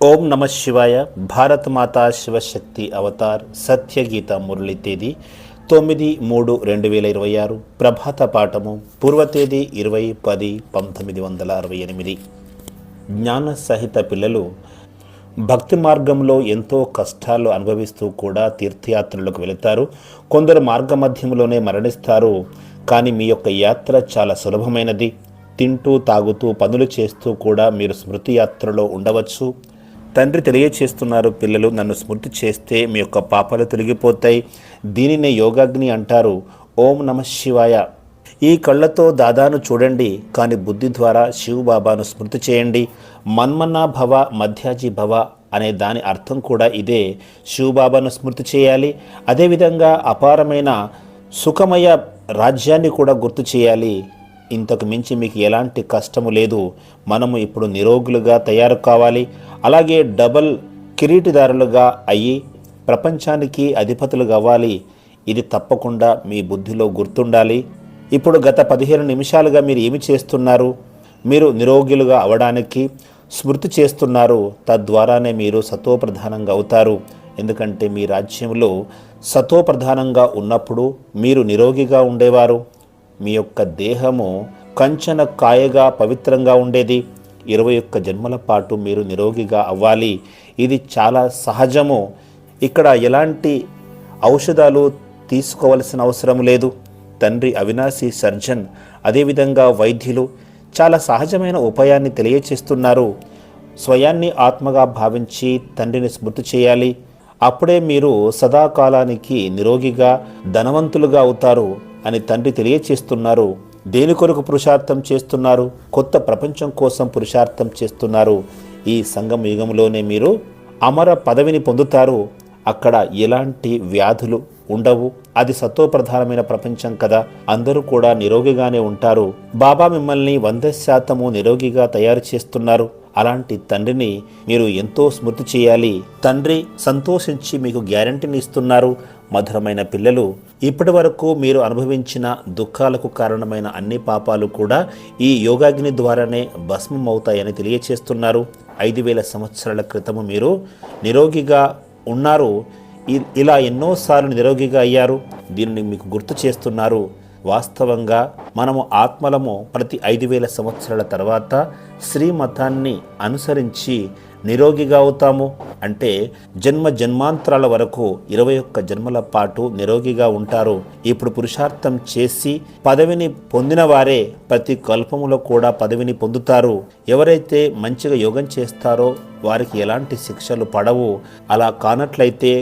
ఓం నమ శివాయ. భారత మాతా శివశక్తి అవతార్ సత్యగీత మురళి తేదీ 9/3/2026. ప్రభాత పాఠము పూర్వ తేదీ 20/10/1968. జ్ఞాన సహిత పిల్లలు భక్తి మార్గంలో ఎంతో కష్టాలు అనుభవిస్తూ కూడా తీర్థయాత్రలకు వెళతారు. కొందరు మార్గ మధ్యంలోనే మరణిస్తారు. కానీ మీ యొక్క యాత్ర చాలా సులభమైనది. తింటూ తాగుతూ పనులు చేస్తూ కూడా మీరు స్మృతి యాత్రలో ఉండవచ్చు. తండ్రి తెలియచేస్తున్నారు, పిల్లలు నన్ను స్మృతి చేస్తే మీ యొక్క పాపాలు తొలగిపోతాయి. దీనినే యోగాగ్ని అంటారు. ఓం నమ శివాయ. ఈ కళ్ళతో దాదాను చూడండి, కానీ బుద్ధి ద్వారా శివబాబాను స్మృతి చేయండి. మన్మనా భవ మధ్యాజీ భవ అనే దాని అర్థం కూడా ఇదే. శివబాబాను స్మృతి చేయాలి. అదేవిధంగా అపారమైన సుఖమయ రాజ్యాన్ని కూడా గుర్తు చేయాలి. ఇంతకు మించి మీకు ఎలాంటి కష్టము లేదు. మనము ఇప్పుడు నిరోగులుగా తయారు కావాలి. అలాగే డబల్ కిరీటిదారులుగా అయ్యి ప్రపంచానికి అధిపతులు కావాలి. ఇది తప్పకుండా మీ బుద్ధిలో గుర్తుండాలి. ఇప్పుడు గత 15 నిమిషాలుగా మీరు ఏమి చేస్తున్నారు? మీరు నిరోగులుగా అవడానికి స్మృతి చేస్తున్నారు. తద్వారానే మీరు సతోప్రధానంగా అవుతారు. ఎందుకంటే మీ రాజ్యంలో సతోప్రధానంగా ఉన్నప్పుడు మీరు నిరోగిగా ఉండేవారు. మీ యొక్క దేహము కంచన కాయగా పవిత్రంగా ఉండేది. 21 జన్మల పాటు మీరు నిరోగిగా అవ్వాలి. ఇది చాలా సహజము. ఇక్కడ ఎలాంటి ఔషధాలు తీసుకోవలసిన అవసరం లేదు. తండ్రి అవినాశి సర్జన్, అదేవిధంగా వైద్యులు చాలా సహజమైన ఉపాయాన్ని తెలియచేస్తున్నారు. స్వయాన్ని ఆత్మగా భావించి తండ్రిని స్మృతి చేయాలి. అప్పుడే మీరు సదాకాలానికి నిరోగిగా ధనవంతులుగా అవుతారు అని తండ్రి తెలియచేస్తున్నారు. దేని కొరకు పురుషార్థం చేస్తున్నారు? కొత్త ప్రపంచం కోసం పురుషార్థం చేస్తున్నారు. ఈ సంగమ యుగంలోనే మీరు అమర పదవిని పొందుతారు. అక్కడ ఎలాంటి వ్యాధులు ఉండవు. అది సత్వప్రధానమైన ప్రపంచం కదా. అందరూ కూడా నిరోగిగానే ఉంటారు. బాబా మిమ్మల్ని 100% నిరోగిగా తయారు చేస్తున్నారు. అలాంటి తండ్రిని మీరు ఎంతో స్మృతి చేయాలి. తండ్రి సంతోషించి మీకు గ్యారంటీని ఇస్తున్నారు. మధురమైన పిల్లలు, ఇప్పటి వరకు మీరు అనుభవించిన దుఃఖాలకు కారణమైన అన్ని పాపాలు కూడా ఈ యోగాగ్ని ద్వారానే భస్మం అవుతాయని తెలియచేస్తున్నారు. 5000 సంవత్సరాల క్రితము మీరు నిరోగిగా ఉన్నారు. ఇలా ఎన్నోసార్లు నిరోగిగా అయ్యారు. దీనిని మీకు గుర్తు చేస్తున్నారు. వాస్తవంగా మనము ఆత్మలము ప్రతి 5000 సంవత్సరాల తర్వాత శ్రీమతాన్ని అనుసరించి నిరోగిగా అవుతాము. అంటే జన్మ జన్మాంతరాల వరకు 21 జన్మల పాటు నిరోగిగా ఉంటారు. ఇప్పుడు పురుషార్థం చేసి పదవిని పొందిన వారే ప్రతి కల్పములో కూడా పదవిని పొందుతారు. ఎవరైతే మంచిగా యోగం చేస్తారో వారికి ఎలాంటి శిక్షలు పడవు. అలా కానట్లయితే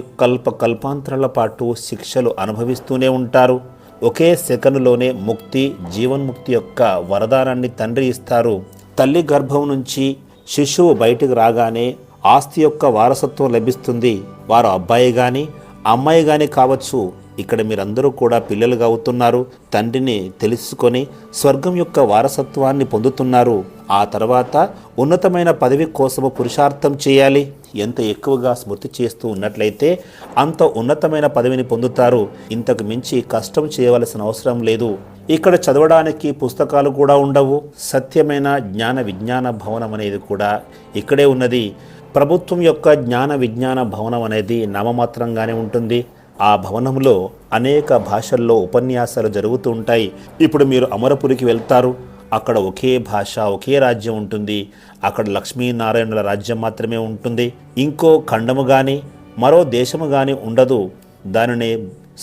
కల్పాంతరాల పాటు శిక్షలు అనుభవిస్తూనే ఉంటారు. ఒకే సెకనులోనే ముక్తి, జీవన్ముక్తి యొక్క వరదానాన్ని తండ్రి ఇస్తారు. తల్లి గర్భం నుంచి శిశువు బయటకు రాగానే ఆస్తి యొక్క వారసత్వం లభిస్తుంది. వారు అబ్బాయి కానీ అమ్మాయి కానీ కావచ్చు. ఇక్కడ మీరందరూ కూడా పిల్లలుగా అవుతున్నారు. తండ్రిని తెలుసుకొని స్వర్గం యొక్క వారసత్వాన్ని పొందుతున్నారు. ఆ తర్వాత ఉన్నతమైన పదవి కోసము పురుషార్థం చేయాలి. ఎంత ఎక్కువగా స్మృతి చేస్తూ ఉన్నట్లయితే అంత ఉన్నతమైన పదవిని పొందుతారు. ఇంతకు మించి కష్టం చేయవలసిన అవసరం లేదు. ఇక్కడ చదవడానికి పుస్తకాలు కూడా ఉండవు. సత్యమైన జ్ఞాన విజ్ఞాన భవనం అనేది కూడా ఇక్కడే ఉన్నది. ప్రభుత్వం యొక్క జ్ఞాన విజ్ఞాన భవనం అనేది నామమాత్రంగానే ఉంటుంది. ఆ భవనంలో అనేక భాషల్లో ఉపన్యాసాలు జరుగుతూ ఉంటాయి. ఇప్పుడు మీరు అమరపురికి వెళ్తారు. అక్కడ ఒకే భాష, ఒకే రాజ్యం ఉంటుంది. అక్కడ లక్ష్మీనారాయణుల రాజ్యం మాత్రమే ఉంటుంది. ఇంకో ఖండము కానీ మరో దేశము కానీ ఉండదు. దానినే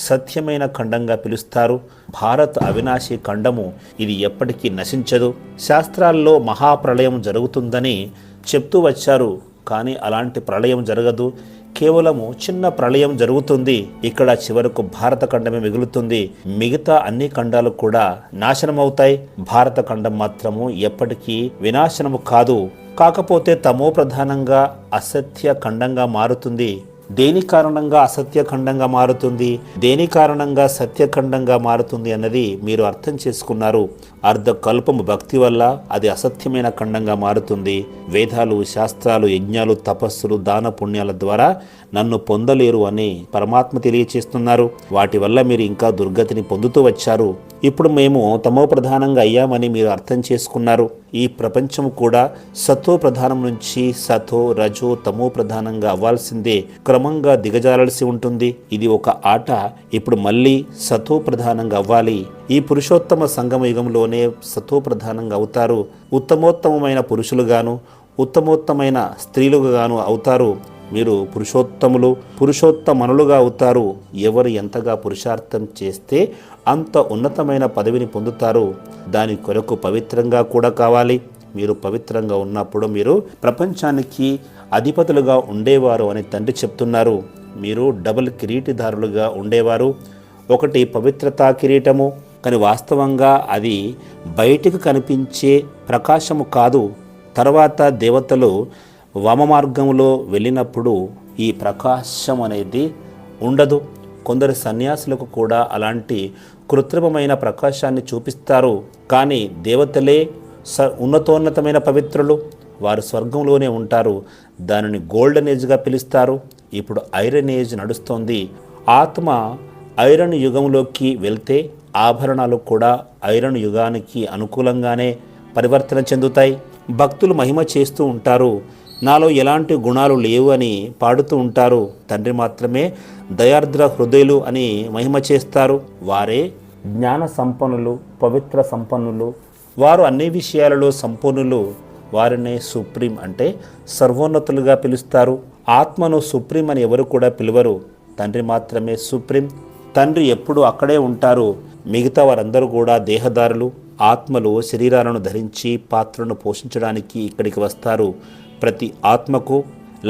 సత్యమైన ఖండంగా పిలుస్తారు. భారత్ అవినాశి ఖండము. ఇది ఎప్పటికీ నశించదు. శాస్త్రాల్లో మహాప్రళయం జరుగుతుందని చెప్తూ వచ్చారు. కానీ అలాంటి ప్రళయం జరగదు. కేవలము చిన్న ప్రళయం జరుగుతుంది. ఇక్కడ చివరకు భారత ఖండమే మిగులుతుంది. మిగతా అన్ని ఖండాలు కూడా నాశనమవుతాయి. భారత ఖండం మాత్రము ఎప్పటికీ వినాశనము కాదు. కాకపోతే తమో ప్రధానంగా అసత్య ఖండంగా మారుతుంది. దేని కారణంగా అసత్య ఖండంగా మారుతుంది, దేని కారణంగా సత్యఖండంగా మారుతుంది అన్నది మీరు అర్థం చేసుకున్నారు. అర్ధకల్పము భక్తి వల్ల అది అసత్యమైన ఖండంగా మారుతుంది. వేదాలు, శాస్త్రాలు, యజ్ఞాలు, తపస్సులు, దాన పుణ్యాల ద్వారా నన్ను పొందలేరు అని పరమాత్మ తెలియచేస్తున్నారు. వాటి వల్ల మీరు ఇంకా దుర్గతిని పొందుతూ వచ్చారు. ఇప్పుడు మేము తమో ప్రధానంగా అయ్యామని మీరు అర్థం చేసుకున్నారు. ఈ ప్రపంచం కూడా సతో ప్రధానం నుంచి సతో రజో తమో ప్రధానంగా అవ్వాల్సిందే, క్రమంగా దిగజారాల్సి ఉంటుంది. ఇది ఒక ఆట. ఇప్పుడు మళ్ళీ సతో ప్రధానంగా అవ్వాలి. ఈ పురుషోత్తమ సంగమ యుగంలోనే సతో ప్రధానంగా అవుతారు. ఉత్తమోత్తమైన పురుషులుగాను ఉత్తమోత్తమైన స్త్రీలుగాను అవుతారు. మీరు పురుషోత్తమనులుగా అవుతారు. ఎవరు ఎంతగా పురుషార్థం చేస్తే అంత ఉన్నతమైన పదవిని పొందుతారు. దాని కొరకు పవిత్రంగా కూడా కావాలి. మీరు పవిత్రంగా ఉన్నప్పుడు మీరు ప్రపంచానికి అధిపతులుగా ఉండేవారు అని తండ్రి చెప్తున్నారు. మీరు డబుల్ కిరీటిదారులుగా ఉండేవారు. ఒకటి పవిత్రతా కిరీటము, కానీ వాస్తవంగా అది బయటికి కనిపించే ప్రకాశము కాదు. తర్వాత దేవతలు వామ మార్గంలో వెళ్ళినప్పుడు ఈ ప్రకాశం అనేది ఉండదు. కొందరు సన్యాసులకు కూడా అలాంటి కృత్రిమమైన ప్రకాశాన్ని చూపిస్తారు. కానీ దేవతలే ఉన్నతోన్నతమైన పవిత్రులు. వారు స్వర్గంలోనే ఉంటారు. దానిని గోల్డెన్ ఏజ్గా పిలుస్తారు. ఇప్పుడు ఐరన్ ఏజ్ నడుస్తోంది. ఆత్మ ఐరన్ యుగంలోకి వెళ్తే ఆభరణాలు కూడా ఐరన్ యుగానికి అనుకూలంగానే పరివర్తన చెందుతాయి. భక్తులు మహిమ చేస్తూ ఉంటారు. నాలో ఎలాంటి గుణాలు లేవు అని పాడుతూ ఉంటారు. తండ్రి మాత్రమే దయార్ద్ర హృదయులు అని మహిమ చేస్తారు. వారే జ్ఞాన సంపన్నులు, పవిత్ర సంపన్నులు. వారు అన్ని విషయాలలో సంపూర్ణులు. వారినే సుప్రీం అంటే సర్వోన్నతులుగా పిలుస్తారు. ఆత్మను సుప్రీం అని ఎవరు కూడా పిలువరు. తండ్రి మాత్రమే సుప్రీం. తండ్రి ఎప్పుడు అక్కడే ఉంటారు. మిగతా వారందరూ కూడా దేహదారులు. ఆత్మలు శరీరాలను ధరించి పాత్రను పోషించడానికి ఇక్కడికి వస్తారు. ప్రతి ఆత్మకు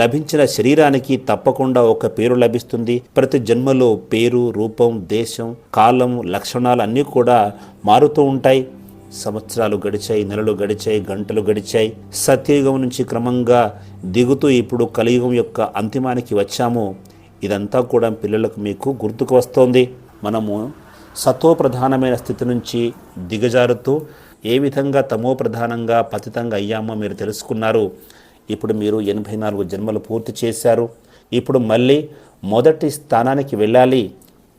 లభించిన శరీరానికి తప్పకుండా ఒక పేరు లభిస్తుంది. ప్రతి జన్మలో పేరు, రూపం, దేశం, కాలం, లక్షణాలు అన్నీ కూడా మారుతూ ఉంటాయి. సంవత్సరాలు గడిచాయి, నెలలు గడిచాయి, గంటలు గడిచాయి. సత్యయుగం నుంచి క్రమంగా దిగుతూ ఇప్పుడు కలియుగం యొక్క అంతిమానికి వచ్చాము. ఇదంతా కూడా పిల్లలకు మీకు గుర్తుకు వస్తోంది. మనము సతో ప్రధానమైన స్థితి నుంచి దిగజారుతూ ఏ విధంగా తమో ప్రధానంగా పతితంగా అయ్యామో మీరు తెలుసుకున్నారు. ఇప్పుడు మీరు 84 జన్మలు పూర్తి చేశారు. ఇప్పుడు మళ్ళీ మొదటి స్థానానికి వెళ్ళాలి.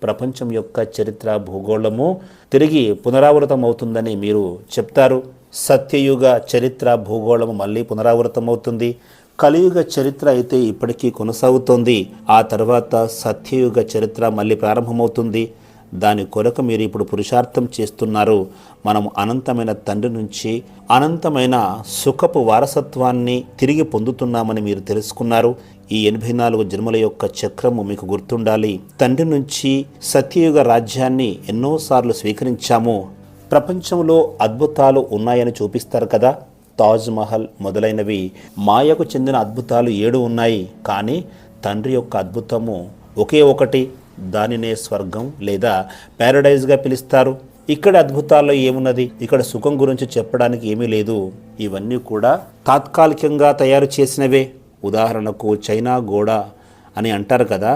ప్రపంచం యొక్క చరిత్ర, భూగోళము తిరిగి పునరావృతం అవుతుందని మీరు చెప్తారు. సత్యయుగ చరిత్ర, భూగోళము మళ్ళీ పునరావృతం అవుతుంది. కలియుగ చరిత్ర అయితే ఇప్పటికీ కొనసాగుతోంది. ఆ తర్వాత సత్యయుగ చరిత్ర మళ్ళీ ప్రారంభమవుతుంది. దాని కొరకు మీరు ఇప్పుడు పురుషార్థం చేస్తున్నారు. మనము అనంతమైన తండ్రి నుంచి అనంతమైన సుఖపు వారసత్వాన్ని తిరిగి పొందుతున్నామని మీరు తెలుసుకున్నారు. ఈ 84 జన్మల యొక్క చక్రము మీకు గుర్తుండాలి. తండ్రి నుంచి సత్యయుగ రాజ్యాన్ని ఎన్నోసార్లు స్వీకరించాము. ప్రపంచంలో అద్భుతాలు ఉన్నాయని చూపిస్తారు కదా. తాజ్ మహల్ మొదలైనవి మాయకు చెందిన అద్భుతాలు 7 ఉన్నాయి. కానీ తండ్రి యొక్క అద్భుతము ఒకే ఒకటి. దానినే స్వర్గం లేదా ప్యారడైజ్గా పిలుస్తారు. ఇక్కడ అద్భుతాల్లో ఏమున్నది? ఇక్కడ సుఖం గురించి చెప్పడానికి ఏమీ లేదు. ఇవన్నీ కూడా తాత్కాలికంగా తయారు చేసినవే. ఉదాహరణకు చైనా గోడ అని అంటారు కదా,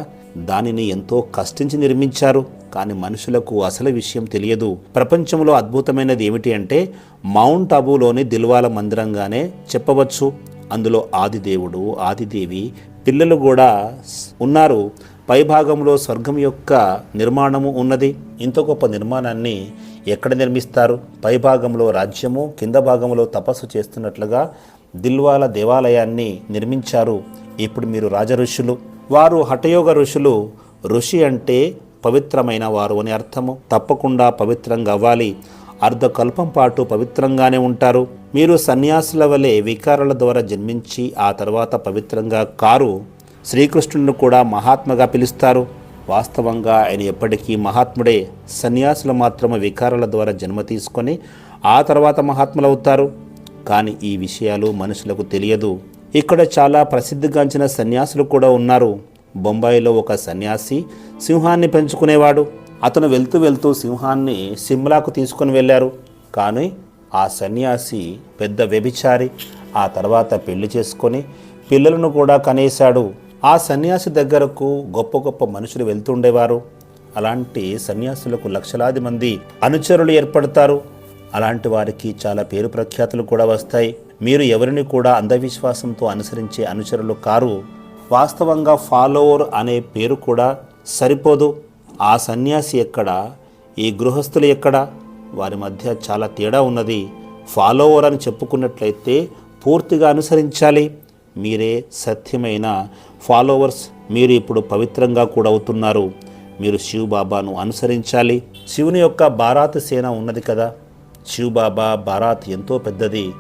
దానిని ఎంతో కష్టించి నిర్మించారు. కానీ మనుషులకు అసలు విషయం తెలియదు. ప్రపంచంలో అద్భుతమైనది ఏమిటి అంటే మౌంట్ అబూలోని దిల్వాల మందిరంగానే చెప్పవచ్చు. అందులో ఆదిదేవుడు, ఆదిదేవి, పిల్లలు కూడా ఉన్నారు. పైభాగంలో స్వర్గం యొక్క నిర్మాణము ఉన్నది. ఇంత గొప్ప నిర్మాణాన్ని ఎక్కడ నిర్మిస్తారు? పైభాగంలో రాజ్యము, కింద భాగంలో తపస్సు చేస్తున్నట్లుగా దిల్వాల దేవాలయాన్ని నిర్మించారు. ఇప్పుడు మీరు రాజ ఋషులు. వారు హఠయోగ ఋషులు. ఋషి అంటే పవిత్రమైన వారు అని అర్థము. తప్పకుండా పవిత్రంగా అవ్వాలి. అర్ధకల్పం పాటు పవిత్రంగానే ఉంటారు. మీరు సన్యాసుల వలె వికారాల ద్వారా జన్మించి ఆ తర్వాత పవిత్రంగా కారు. శ్రీకృష్ణులను కూడా మహాత్మగా పిలుస్తారు. వాస్తవంగా ఆయన ఎప్పటికీ మహాత్ముడే. సన్యాసులు మాత్రమే వికారాల ద్వారా జన్మ తీసుకొని ఆ తర్వాత మహాత్ములవుతారు. కానీ ఈ విషయాలు మనుషులకు తెలియదు. ఇక్కడ చాలా ప్రసిద్ధిగాంచిన సన్యాసులు కూడా ఉన్నారు. బొంబాయిలో ఒక సన్యాసి సింహాన్ని పెంచుకునేవాడు. అతను వెళ్తూ వెళ్తూ సింహాన్ని సిమ్లాకు తీసుకొని వెళ్ళారు. కానీ ఆ సన్యాసి పెద్ద వ్యభిచారి. ఆ తర్వాత పెళ్లి చేసుకొని పిల్లలను కూడా కనేశాడు. ఆ సన్యాసి దగ్గరకు గొప్ప గొప్ప మనుషులు వెళ్తుండేవారు. అలాంటి సన్యాసులకు లక్షలాది మంది అనుచరులు ఏర్పడతారు. అలాంటి వారికి చాలా పేరు ప్రఖ్యాతులు కూడా వస్తాయి. మీరు ఎవరిని కూడా అంధవిశ్వాసంతో అనుసరించే అనుచరులు కారు. వాస్తవంగా ఫాలోవర్ అనే పేరు కూడా సరిపోదు. ఆ సన్యాసి ఎక్కడ? ఈ గృహస్థులు ఎక్కడ? వారి మధ్య చాలా తేడా ఉన్నది. ఫాలోవర్ అని చెప్పుకున్నట్లయితే పూర్తిగా అనుసరించాలి. మీరే సత్యమైన ఫాలోవర్స్. మీరు ఇప్పుడు పవిత్రంగా కూడా అవుతున్నారు. మీరు శివ్ బాబాను అనుసరించాలి. శివుని యొక్క బారాత్ సేన ఉన్నది కదా. శివ్ బాబా బారాత్ ఎంతో పెద్దది,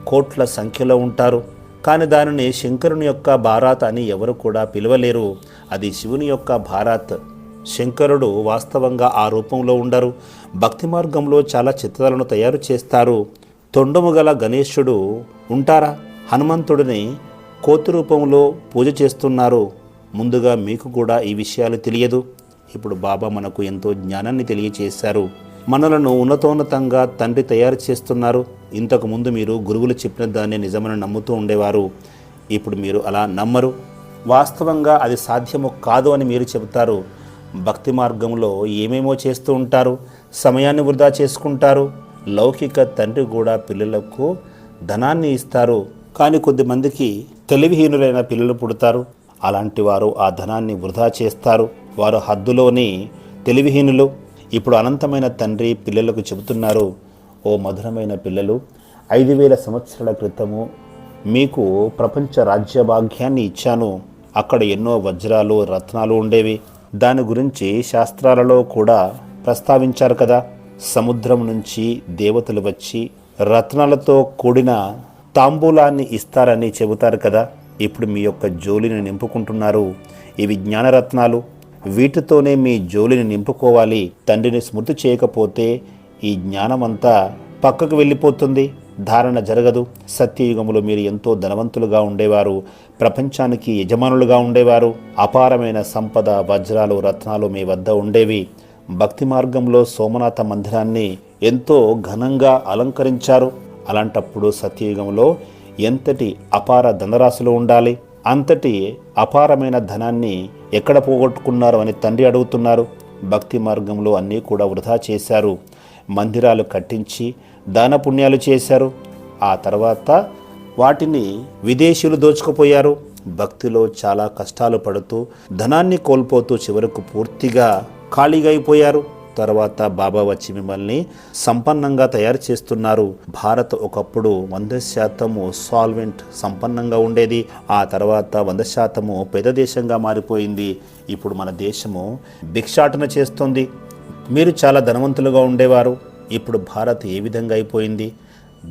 కోట్ల సంఖ్యలో ఉంటారు. కానీ దానిని శంకరుని యొక్క బారాత్ అని ఎవరు కూడా పిలవలేరు. అది శివుని యొక్క బారాత్. శంకరుడు వాస్తవంగా ఆ రూపంలో ఉండరు. భక్తి మార్గంలో చాలా చిత్రాలను తయారు చేస్తారు. తొండము గల గణేశుడు ఉంటారా? హనుమంతుడిని కోతి రూపంలో పూజ చేస్తున్నారు. ముందుగా మీకు కూడా ఈ విషయాలు తెలియదు. ఇప్పుడు బాబా మనకు ఎంతో జ్ఞానాన్ని తెలియచేశారు. మనలను ఉన్నతోన్నతంగా తండ్రి తయారు చేస్తున్నారు. ఇంతకుముందు మీరు గురువులు చెప్పిన దాన్ని నిజమని నమ్ముతూ ఉండేవారు. ఇప్పుడు మీరు అలా నమ్మరు. వాస్తవంగా అది సాధ్యము కాదు అని మీరు చెబుతారు. భక్తి మార్గంలో ఏమేమో చేస్తూ ఉంటారు. సమయాన్ని వృధా చేసుకుంటారు. లౌకిక తండ్రి కూడా పిల్లలకు ధనాన్ని ఇస్తారు. కానీ కొద్దిమందికి తెలివిహీనులైన పిల్లలు పుడతారు. అలాంటి వారు ఆ ధనాన్ని వృధా చేస్తారు. వారు హద్దులోని తెలివిహీనులు. ఇప్పుడు అనంతమైన తండ్రి పిల్లలకు చెబుతున్నారు, ఓ మధురమైన పిల్లలు, 5000 సంవత్సరాల క్రితము మీకు ప్రపంచ రాజ్యభాగ్యాన్ని ఇచ్చాను. అక్కడ ఎన్నో వజ్రాలు రత్నాలు ఉండేవి. దాని గురించి శాస్త్రాలలో కూడా ప్రస్తావించారు కదా. సముద్రం నుంచి దేవతలు వచ్చి రత్నాలతో కూడిన తాంబూలాన్ని ఇస్తారని చెబుతారు కదా. ఇప్పుడు మీ యొక్క జోలిని నింపుకుంటున్నారు. ఇవి జ్ఞానరత్నాలు. వీటితోనే మీ జోలిని నింపుకోవాలి. తండ్రిని స్మృతి చేయకపోతే ఈ జ్ఞానమంతా పక్కకు వెళ్ళిపోతుంది. ధారణ జరగదు. సత్యయుగంలో మీరు ఎంతో ధనవంతులుగా ఉండేవారు. ప్రపంచానికి యజమానులుగా ఉండేవారు. అపారమైన సంపద, వజ్రాలు, రత్నాలు మీ వద్ద ఉండేవి. భక్తి మార్గంలో సోమనాథ మందిరాన్ని ఎంతో ఘనంగా అలంకరించారు. అలాంటప్పుడు సత్యయుగంలో ఎంతటి అపార ధనరాశులు ఉండాలి. అంతటి అపారమైన ధనాన్ని ఎక్కడ పోగొట్టుకున్నారు అని తండ్రి అడుగుతున్నారు. భక్తి మార్గంలో అన్నీ కూడా వృధా చేశారు. మందిరాలు కట్టించి దాన పుణ్యాలు చేశారు. ఆ తర్వాత వాటిని విదేశీయులు దోచుకుపోయారు. భక్తిలో చాలా కష్టాలు పడుతూ ధనాన్ని కోల్పోతూ చివరకు పూర్తిగా ఖాళీగా అయిపోయారు. తర్వాత బాబా వచ్చి మిమ్మల్ని సంపన్నంగా తయారు చేస్తున్నారు. భారత్ ఒకప్పుడు 100% సాల్వెంట్ సంపన్నంగా ఉండేది. ఆ తర్వాత 100% పేద దేశంగా మారిపోయింది. ఇప్పుడు మన దేశము భిక్షాటన చేస్తుంది. మీరు చాలా ధనవంతులుగా ఉండేవారు. ఇప్పుడు భారత్ ఏ విధంగా అయిపోయింది?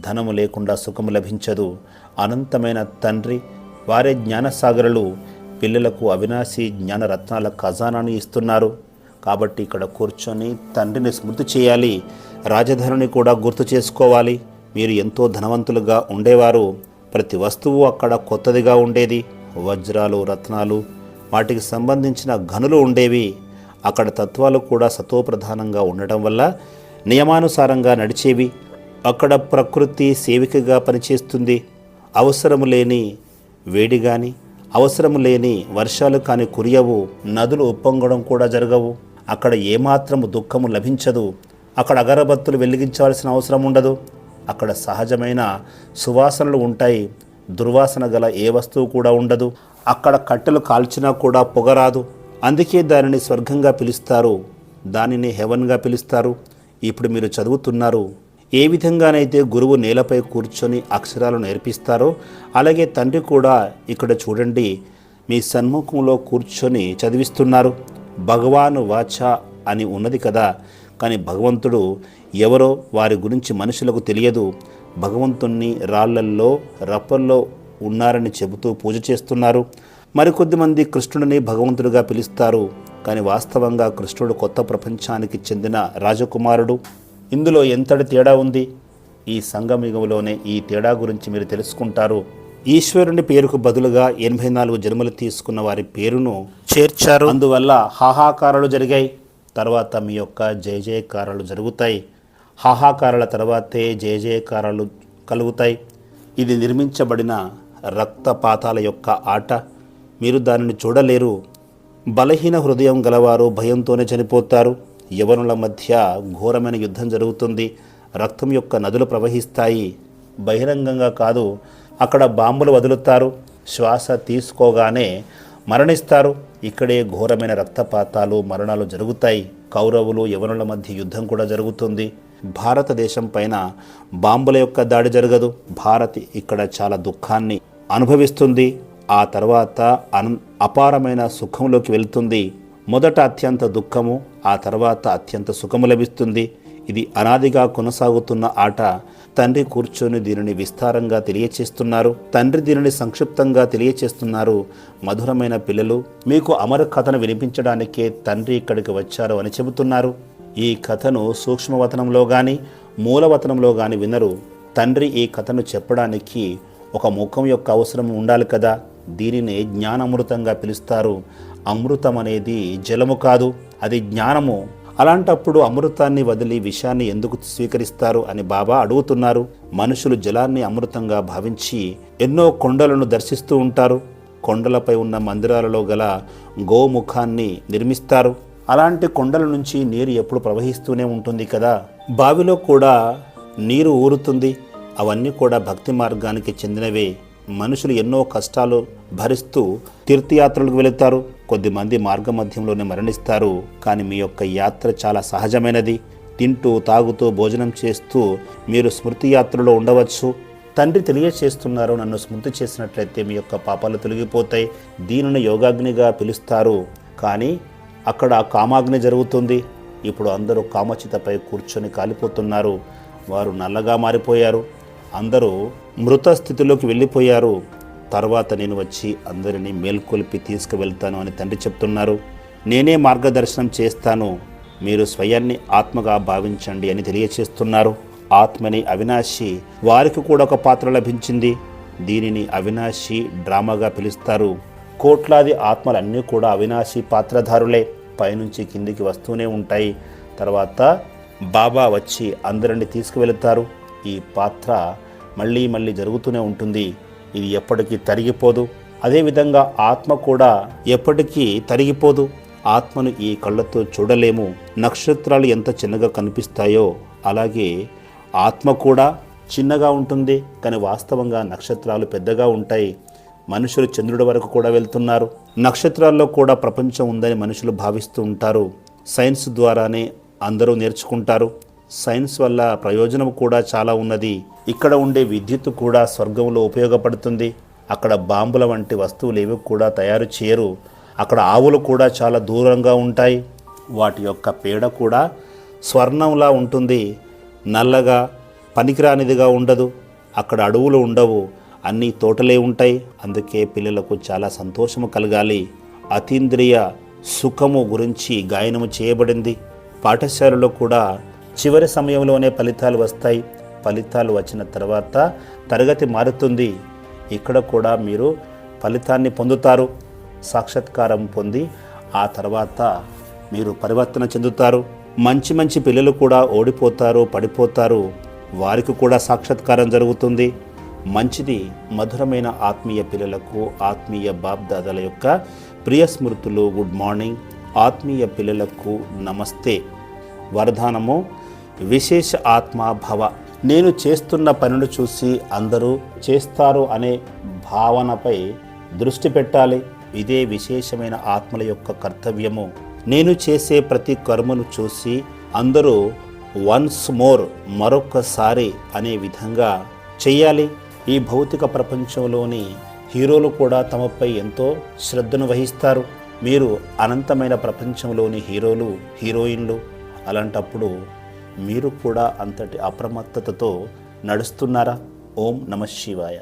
ధనము లేకుండా సుఖము లభించదు. అనంతమైన తండ్రి వారే జ్ఞానసాగరులు పిల్లలకు అవినాశి జ్ఞానరత్నాల ఖజానాను ఇస్తున్నారు. కాబట్టి ఇక్కడ కూర్చొని తండ్రిని స్మృతి చేయాలి. రాజధానిని కూడా గుర్తు చేసుకోవాలి. మీరు ఎంతో ధనవంతులుగా ఉండేవారు. ప్రతి వస్తువు అక్కడ కొత్తదిగా ఉండేది. వజ్రాలు, రత్నాలు, వాటికి సంబంధించిన గనులు ఉండేవి. అక్కడ తత్వాలు కూడా సతోప్రధానంగా ఉండటం వల్ల నియమానుసారంగా నడిచేవి. అక్కడ ప్రకృతి సేవికగా పనిచేస్తుంది. అవసరము లేని వేడి కానీ, అవసరము లేని వర్షాలు కానీ కురియవు. నదులు ఉప్పొంగడం కూడా జరగవు. అక్కడ ఏమాత్రము దుఃఖము లభించదు. అక్కడ అగరబత్తులు వెలిగించాల్సిన అవసరం ఉండదు. అక్కడ సహజమైన సువాసనలు ఉంటాయి. దుర్వాసన గల ఏ వస్తువు కూడా ఉండదు. అక్కడ కట్టెలు కాల్చినా కూడా పొగరాదు. అందుకే దానిని స్వర్గంగా పిలుస్తారు. దానిని హెవెన్గా పిలుస్తారు. ఇప్పుడు మీరు చదువుతున్నారు. ఏ విధంగానైతే గురువు నేలపై కూర్చొని అక్షరాలు నేర్పిస్తారో అలాగే తండ్రి కూడా ఇక్కడ చూడండి మీ సన్ముఖంలో కూర్చొని చదివిస్తున్నారు. భగవాను వాచ అని ఉన్నది కదా. కానీ భగవంతుడు ఎవరో వారి గురించి మనుషులకు తెలియదు. భగవంతుణ్ణి రాళ్లల్లో రప్పల్లో ఉన్నారని చెబుతూ పూజ చేస్తున్నారు. మరికొద్దిమంది కృష్ణుడిని భగవంతుడిగా పిలుస్తారు. కానీ వాస్తవంగా కృష్ణుడు కొత్త ప్రపంచానికి చెందిన రాజకుమారుడు. ఇందులో ఎంతటి తేడా ఉంది? ఈ సంగమయుగంలోనే ఈ తేడా గురించి మీరు తెలుసుకుంటారు. ఈశ్వరుని పేరుకు బదులుగా 84 జన్మలు తీసుకున్న వారి పేరును చేర్చారు. అందువల్ల హాహాకారాలు జరిగాయి. తర్వాత మీ యొక్క జయ జయకారాలు జరుగుతాయి. హాహాకారాల తర్వాతే జయ జయకారాలు కలుగుతాయి. ఇది నిర్మించబడిన రక్తపాతాల యొక్క ఆట. మీరు దానిని చూడలేరు. బలహీన హృదయం గలవారు భయంతోనే చనిపోతారు. యవనుల మధ్య ఘోరమైన యుద్ధం జరుగుతుంది. రక్తం యొక్క నదులు ప్రవహిస్తాయి. బహిరంగంగా కాదు, అక్కడ బాంబులు వదులుతారు. శ్వాస తీసుకోగానే మరణిస్తారు. ఇక్కడే ఘోరమైన రక్తపాతాలు, మరణాలు జరుగుతాయి. కౌరవులు యవనుల మధ్య యుద్ధం కూడా జరుగుతుంది. భారతదేశం పైన బాంబుల యొక్క దాడి జరగదు. భారత్ ఇక్కడ చాలా దుఃఖాన్ని అనుభవిస్తుంది. ఆ తర్వాత అపారమైన సుఖంలోకి వెళ్తుంది. మొదట అత్యంత దుఃఖము, ఆ తర్వాత అత్యంత సుఖము లభిస్తుంది. ఇది అనాదిగా కొనసాగుతున్న ఆట. తండ్రి కూర్చొని దీనిని విస్తారంగా తెలియచేస్తున్నారు. తండ్రి దీనిని సంక్షిప్తంగా తెలియచేస్తున్నారు. మధురమైన పిల్లలు, మీకు అమర కథను వినిపించడానికే తండ్రి ఇక్కడికి వచ్చారు అని చెబుతున్నారు. ఈ కథను సూక్ష్మవతనంలో కానీ మూలవతనంలో కానీ వినరు. తండ్రి ఈ కథను చెప్పడానికి ఒక ముఖం యొక్క అవసరం ఉండాలి కదా. దీనిని జ్ఞానామృతంగా పిలుస్తారు. అమృతం అనేది జలము కాదు, అది జ్ఞానము. అలాంటప్పుడు అమృతాన్ని వదిలి విషాన్ని ఎందుకు స్వీకరిస్తారు అని బాబా అడుగుతున్నారు. మనుషులు జలాన్ని అమృతంగా భావించి ఎన్నో కొండలను దర్శిస్తూ ఉంటారు. కొండలపై ఉన్న మందిరాలలో గల గోముఖాన్ని నిర్మిస్తారు. అలాంటి కొండల నుంచి నీరు ఎప్పుడు ప్రవహిస్తూనే ఉంటుంది కదా. బావిలో కూడా నీరు ఊరుతుంది. అవన్నీ కూడా భక్తి మార్గానికి చెందినవే. మనుషులు ఎన్నో కష్టాలు భరిస్తూ తీర్థయాత్రలకు వెళుతారు. కొద్దిమంది మార్గమధ్యంలోనే మరణిస్తారు. కానీ మీ యొక్క యాత్ర చాలా సహజమైనది. తింటూ తాగుతూ భోజనం చేస్తూ మీరు స్మృతి యాత్రలో ఉండవచ్చు. తండ్రి తెలియచేస్తున్నారు, నన్ను స్మృతి చేసినట్లయితే మీ యొక్క పాపాలు తొలగిపోతాయి. దీనిని యోగాగ్నిగా పిలుస్తారు. కానీ అక్కడ కామాగ్ని జరుగుతుంది. ఇప్పుడు అందరూ కామచితపై కూర్చొని కాలిపోతున్నారు. వారు నల్లగా మారిపోయారు. అందరూ మృత స్థితిలోకి వెళ్ళిపోయారు. తర్వాత నేను వచ్చి అందరినీ మేల్కొల్పి తీసుకువెళ్తాను అని తండ్రి చెప్తున్నారు. నేనే మార్గదర్శనం చేస్తాను, మీరు స్వయాన్ని ఆత్మగా భావించండి అని తెలియచేస్తున్నారు. ఆత్మని అవినాశి, వారికి కూడా ఒక పాత్ర లభించింది. దీనిని అవినాశి డ్రామాగా పిలుస్తారు. కోట్లాది ఆత్మలన్నీ కూడా అవినాశి పాత్రధారులే. పైనుంచి కిందికి వస్తూనే ఉంటాయి. తర్వాత బాబా వచ్చి అందరిని తీసుకువెళుతారు. ఈ పాత్ర మళ్ళీ మళ్ళీ జరుగుతూనే ఉంటుంది. ఇది ఎప్పటికీ తరిగిపోదు. అదేవిధంగా ఆత్మ కూడా ఎప్పటికీ తరిగిపోదు. ఆత్మను ఈ కళ్ళతో చూడలేము. నక్షత్రాలు ఎంత చిన్నగా కనిపిస్తాయో అలాగే ఆత్మ కూడా చిన్నగా ఉంటుంది. కానీ వాస్తవంగా నక్షత్రాలు పెద్దగా ఉంటాయి. మనుషులు చంద్రుడి వరకు కూడా వెళ్తున్నారు. నక్షత్రాల్లో కూడా ప్రపంచం ఉందని మనుషులు భావిస్తూ ఉంటారు. సైన్స్ ద్వారానే అందరూ నేర్చుకుంటారు. సైన్స్ వల్ల ప్రయోజనం కూడా చాలా ఉన్నది. ఇక్కడ ఉండే విద్యుత్ కూడా స్వర్గంలో ఉపయోగపడుతుంది. అక్కడ బాంబుల వంటి వస్తువులు ఏవి కూడా తయారు చేయరు. అక్కడ ఆవులు కూడా చాలా దూరంగా ఉంటాయి. వాటి యొక్క పేడ కూడా స్వర్ణంలా ఉంటుంది. నల్లగా పనికిరానిదిగా ఉండదు. అక్కడ అడవులు ఉండవు, అన్నీ తోటలే ఉంటాయి. అందుకే పిల్లలకు చాలా సంతోషము కలగాలి. అతీంద్రియ సుఖము గురించి గాయనము చేయబడింది. పాఠశాలలో కూడా చివరి సమయంలోనే ఫలితాలు వస్తాయి. ఫలితాలు వచ్చిన తర్వాత తరగతి మారుతుంది. ఇక్కడ కూడా మీరు ఫలితాన్ని పొందుతారు. సాక్షాత్కారం పొంది ఆ తర్వాత మీరు పరివర్తన చెందుతారు. మంచి మంచి పిల్లలు కూడా ఓడిపోతారు, పడిపోతారు. వారికి కూడా సాక్షాత్కారం జరుగుతుంది. మంచిది. మధురమైన ఆత్మీయ పిల్లలకు ఆత్మీయ బాప్ దాదాల యొక్క ప్రియ స్మృతులు. Good morning. ఆత్మీయ పిల్లలకు నమస్తే. వరదానము విశేష ఆత్మ భవ. నేను చేస్తున్న పనిని చూసి అందరూ చేస్తారు అనే భావనపై దృష్టి పెట్టాలి. ఇదే విశేషమైన ఆత్మల యొక్క కర్తవ్యము. నేను చేసే ప్రతి కర్మను చూసి అందరూ వన్స్ మోర్, మరొకసారి అనే విధంగా చెయ్యాలి. ఈ భౌతిక ప్రపంచంలోని హీరోలు కూడా తమపై ఎంతో శ్రద్ధను వహిస్తారు. మీరు అనంతమైన ప్రపంచంలోని హీరోలు, హీరోయిన్లు. అలాంటప్పుడు మీరు కూడా అంతటి అప్రమత్తతతో నడుస్తున్నారా? ఓం నమః శివాయ.